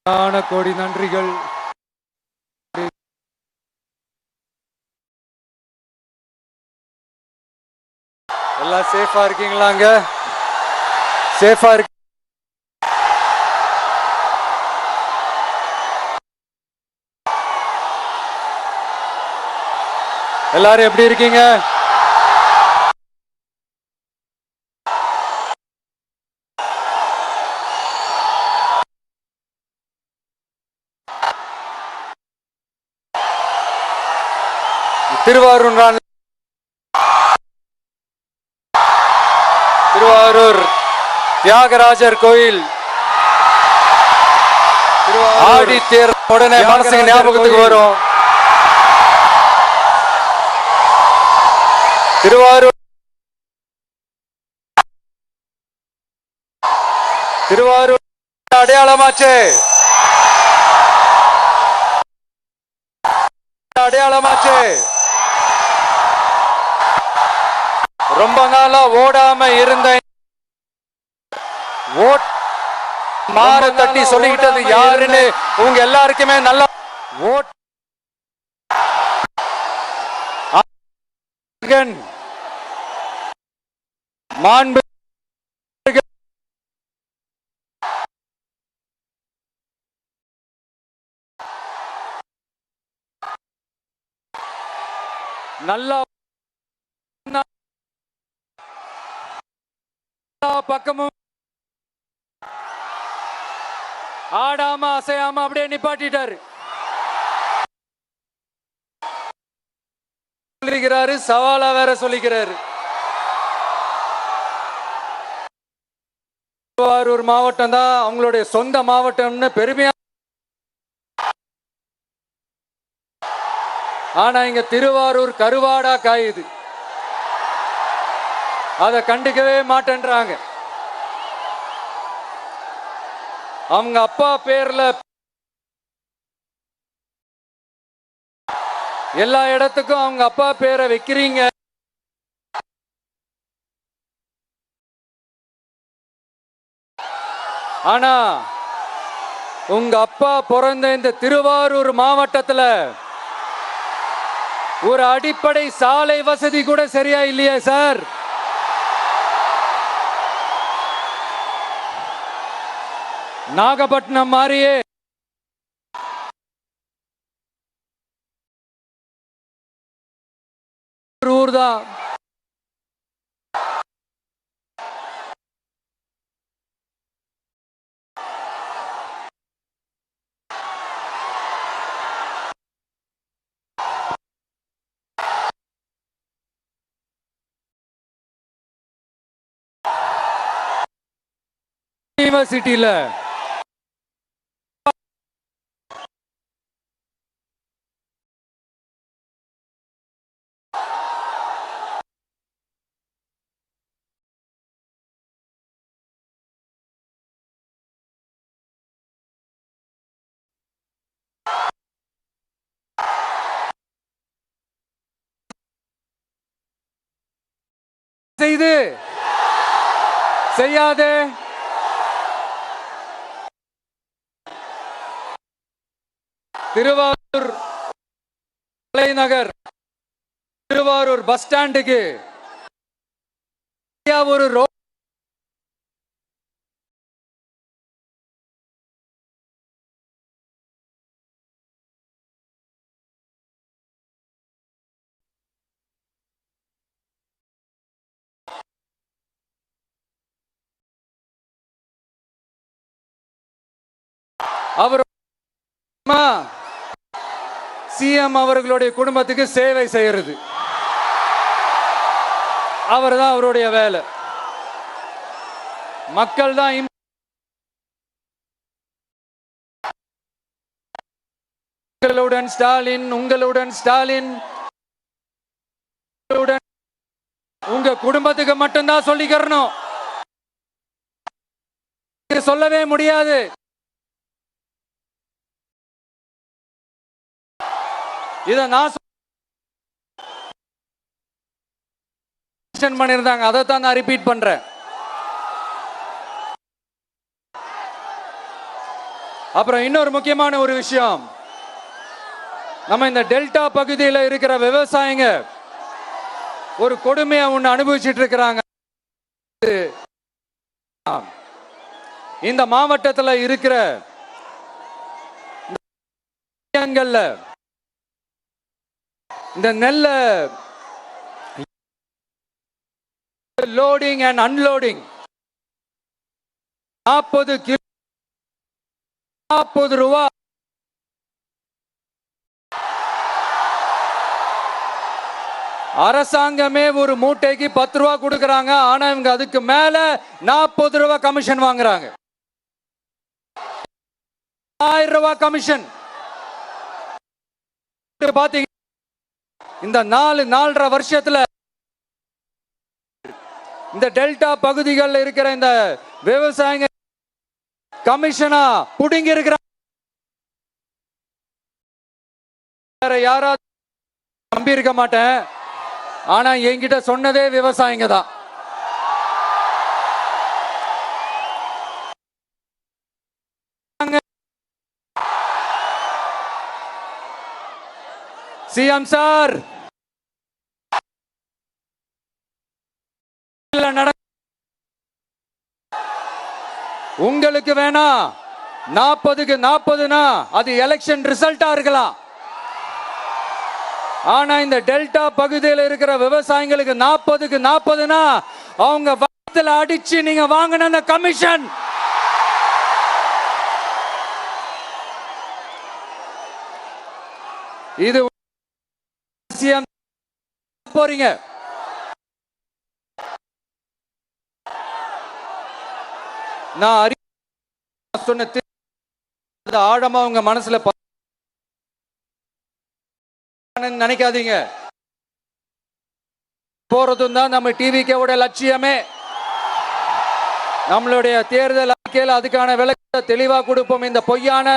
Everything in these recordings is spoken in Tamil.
கோடி நன்றிகள். எல்லாம் சேஃபா இருக்கீங்களாங்க? சேஃபா இருக்கு. எல்லாரும் எப்படி இருக்கீங்க? திருவாரூர் தியாகராஜர் கோயில் ஆடி தேர் உடனே மனசுக்கு ஞாபகத்துக்கு வரும். திருவாரூர் அடையாளமாச்சு. ரொம்ப நாளா ஓடாம இருந்த மாற தட்டி சொல்லிக்கிட்டது யாருன்னு உங்க எல்லாருக்குமே நல்ல ஓட் மாண்பு நல்லா பக்கமும் ஆடாம அசையாம அப்படியே நிப்பாட்டிட்டாரு. சவாலா வேற சொல்லிக்கிறாரு. திருவாரூர் மாவட்டம் தான் அவங்களுடைய சொந்த மாவட்டம்னு பெருமையா. ஆனா இங்க திருவாரூர் கருவாடா காயுது. அதை கண்டுக்கவே மாட்டேன்றாங்க. அவங்க அப்பா பேர்ல எல்லா இடத்துக்கும் அவங்க அப்பா பேரை வைக்கிறீங்க. ஆனா உங்க அப்பா பிறந்த இந்த திருவாரூர் மாவட்டத்துல ஒரு அடிப்படை சாலை வசதி கூட சரியா இல்லையா சார்? நாகப்பட்டினம் மாதிரியே ஊர் தான். யூனிவர்சிட்டியில செய்து செய்யாதே திருவாரூர் தலைநகர் திருவாரூர் பஸ் ஸ்டாண்டுக்கு ஒரு ரோட் அவர் சிஎம் அவர்களுடைய குடும்பத்துக்கு சேவை செய்யறது அவர் தான் அவருடைய வேலை. மக்கள் தான் உங்களுடன் ஸ்டாலின் உங்க குடும்பத்துக்கு மட்டும்தான் சொல்லிக்கிறணும். சொல்லவே முடியாது. இத நான் பண்ணிருந்தாங்க, அதைத்தான் நான் ரிப்பீட் பண்றேன். அப்புறம் இன்னொரு முக்கியமான ஒரு விஷயம், நம்ம இந்த டெல்டா பகுதியில் இருக்கிற விவசாயிங்க ஒரு கொடுமையை ஒன்று அனுபவிச்சுட்டு இருக்கிறாங்க. இந்த மாவட்டத்தில் இருக்கிற இந்த நெல்ல லோடிங் அண்ட் அன்லோடிங் 40 கிலோ 40 ரூபா. அரசாங்கமே ஒரு மூட்டைக்கு 10 ரூபா கொடுக்கறாங்க. ஆனா இவங்க அதுக்கு மேல 40 ரூபா கமிஷன் வாங்குறாங்க. 1000 ரூபா கமிஷன். பாத்தீங்க, இந்த 4.5 வருஷத்துல இந்த டெல்டா பகுதிகளில் இருக்கிற இந்த விவசாயிங்க கமிஷனா புடிங்கி இருக்கிறாங்க. யாராவது நம்பி இருக்க மாட்டேன், ஆனா என்கிட்ட சொன்னதே விவசாயிங்க தான். சிஎம் சார், உங்களுக்கு வேணா 40க்கு 40னா அது எலெக்ஷன் ரிசல்ட்டா இருக்கலாம். ஆனா இந்த டெல்டா பகுதியில் இருக்கிற விவசாயிகளுக்கு 40க்கு 40னா அவங்க வயித்துல அடிச்சு நீங்க வாங்கின அந்த கமிஷன். இது போறீங்க. நான் சொன்ன ஆழமா உங்க மனசுல நினைக்காதீங்க. போறதும் தான் நம்ம டிவிக்கோட லட்சியமே. நம்மளுடைய தேர்தல் அறிக்கையில அதுக்கான விளக்கத்தை தெளிவா கொடுப்போம். இந்த பொய்யான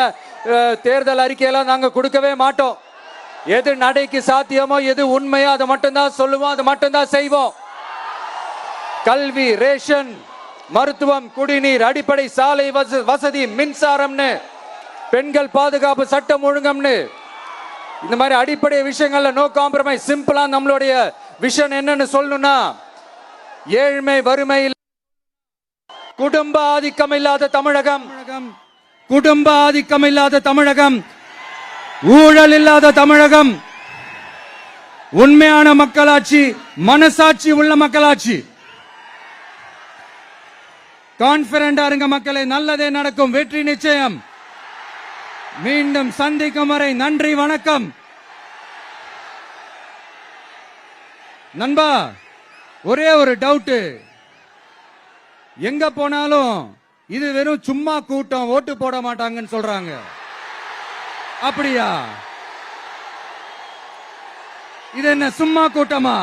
தேர்தல் அறிக்கையெல்லாம் நாங்க கொடுக்கவே மாட்டோம். எது நடைக்கு சாத்தியமோ, எது உண்மையோ அதை மட்டும்தான் சொல்லுவோம், அதை மட்டும்தான் செய்வோம். கல்வி, ரேஷன், மருத்துவம், குடிநீர், அடிப்படை சாலை வசதி, மின்சாரம்னு, பெண்கள் பாதுகாப்பு, சட்டம் ஒழுங்கம்னு, இந்த மாதிரி அடிப்படை விஷயங்கள்ல நோ காம்ப்ரமைஸ். சிம்பிளா நம்மளுடைய விஷன் என்னன்னு சொல்லணும்னா, ஏழ்மை வறுமை குடும்ப ஆதிக்கம் இல்லாத தமிழகம், குடும்ப ஆதிக்கம் இல்லாத தமிழகம், ஊழல் இல்லாத தமிழகம், உண்மையான மக்களாட்சி, மனசாட்சி உள்ள மக்களாட்சி. கான்பிடண்டா இருங்க மக்களே, நல்லதே நடக்கும், வெற்றி நிச்சயம். மீண்டும் சந்திக்கும் வரை நன்றி, வணக்கம். நண்பா, ஒரே ஒரு டவுட், எங்க போனாலும் இது வெறும் சும்மா கூட்டம், ஓட்டு போட மாட்டாங்கன்னு சொல்றாங்க. அப்படியா? இது என்ன சும்மா கூட்டமா?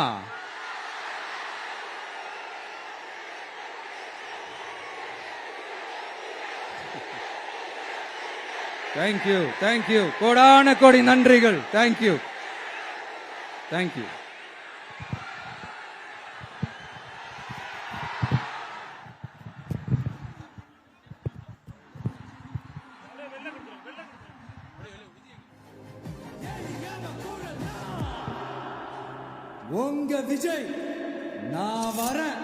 தேங்க்யூ, தேங்க்யூ, கோடான கோடி நன்றிகள். Thank you, thank you. உங்க விஜய், நான் வரேன்.